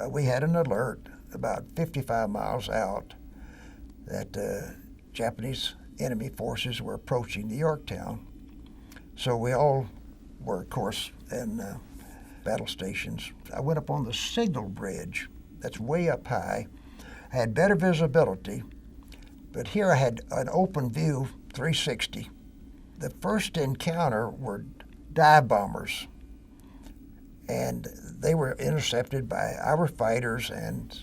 we had an alert about 55 miles out that Japanese enemy forces were approaching the Yorktown. So we all were, of course, in battle stations. I went up on the signal bridge that's way up high. I had better visibility, but here I had an open view, 360. The first encounter were dive bombers, and they were intercepted by our fighters and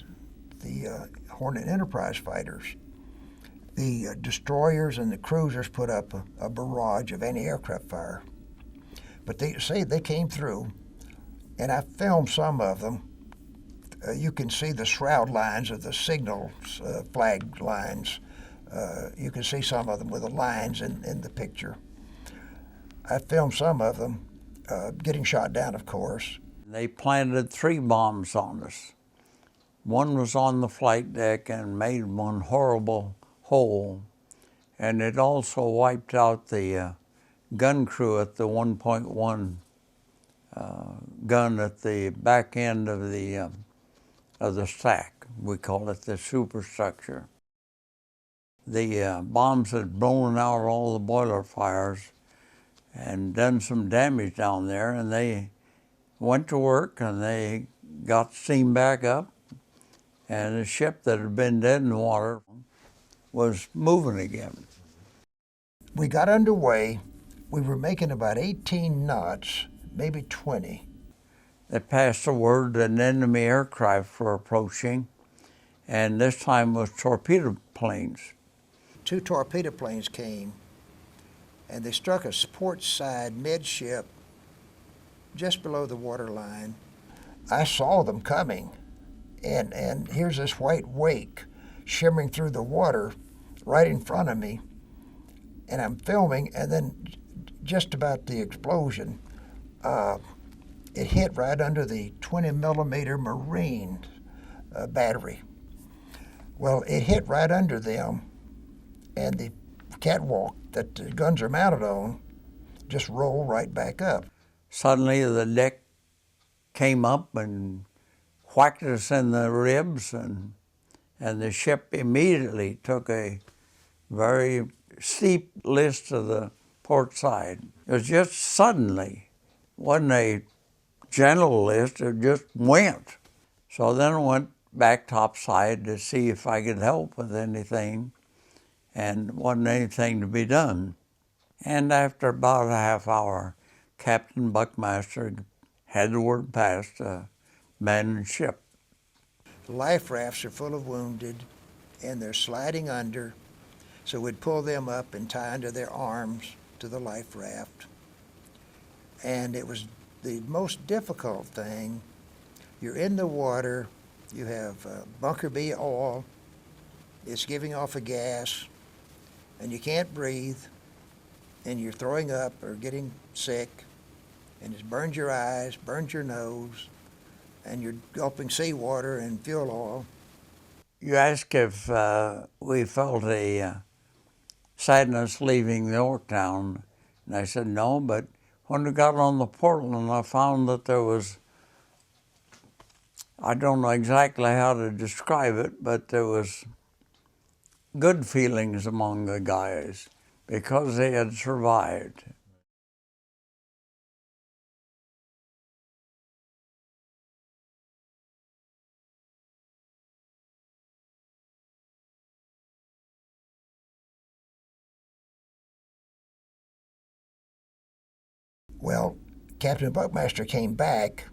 the Hornet Enterprise fighters. The destroyers and the cruisers put up a barrage of anti-aircraft fire. But they came through, and I filmed some of them. You can see the shroud lines of the signal flag lines. You can see some of them with the lines in the picture. I filmed some of them getting shot down, of course. They planted 3 bombs on us. One was on the flight deck and made one horrible hole, and it also wiped out the gun crew at the 1.1 gun at the back end of the stack. We call it the superstructure. The bombs had blown out all the boiler fires and done some damage down there, and they went to work and they got steam back up, and the ship that had been dead in the water was moving again. We got underway. We were making about 18 knots, maybe 20. They passed the word that enemy aircraft were approaching, and this time was torpedo planes. 2 torpedo planes came, and they struck us port side midship, just below the waterline. I saw them coming, and here's this white wake shimmering through the water right in front of me, and I'm filming, and then just about the explosion, it hit right under the 20 millimeter Marine battery. Well, it hit right under them, and the catwalk that the guns are mounted on just rolled right back up. Suddenly the deck came up and whacked us in the ribs, and the ship immediately took a very steep list to the port side. It was just suddenly, wasn't a gentle list, it just went. So then I went back topside to see if I could help with anything, and wasn't anything to be done. And after about a half hour, Captain Buckmaster had the word passed to abandon ship. The life rafts are full of wounded, and they're sliding under, so we'd pull them up and tie under their arms to the life raft. And it was the most difficult thing. You're in the water, you have bunker B oil, it's giving off a gas, and you can't breathe, and you're throwing up or getting sick, and it burns your eyes, burns your nose, and you're gulping seawater and fuel oil. You asked if we felt a sadness leaving the Yorktown, and I said no, but when we got on the Portland, I found that there was, I don't know exactly how to describe it, but there was good feelings among the guys because they had survived. Well, Captain Buckmaster came back,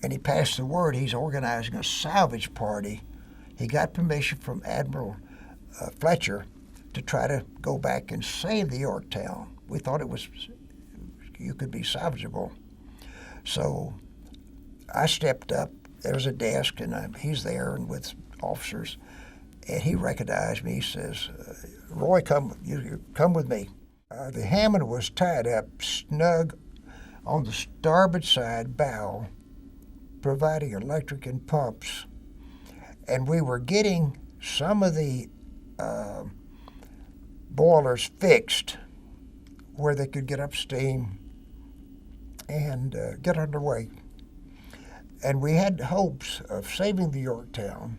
and he passed the word he's organizing a salvage party. He got permission from Admiral Fletcher to try to go back and save the Yorktown. We thought you could be salvageable. So I stepped up. There was a desk, and he's there and with officers, and he recognized me. He says, "Roy, come with me." The Hammond was tied up snug on the starboard side bow, providing electric and pumps. And we were getting some of the boilers fixed where they could get up steam and get underway. And we had hopes of saving the Yorktown.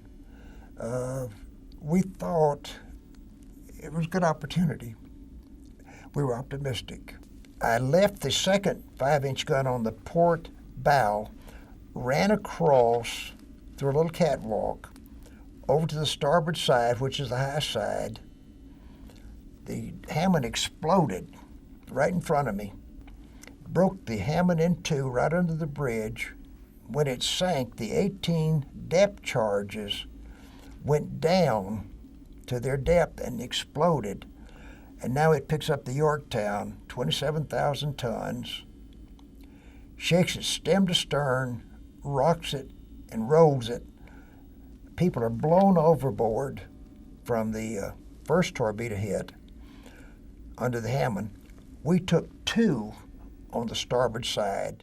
We thought it was a good opportunity. We were optimistic. I left the second 5-inch gun on the port bow, ran across through a little catwalk over to the starboard side, which is the high side. The Hammond exploded right in front of me, broke the Hammond in two right under the bridge. When it sank, the 18 depth charges went down to their depth and exploded. And now it picks up the Yorktown, 27,000 tons, shakes it stem to stern, rocks it, and rolls it. People are blown overboard from the first torpedo hit under the Hammond. We took two on the starboard side.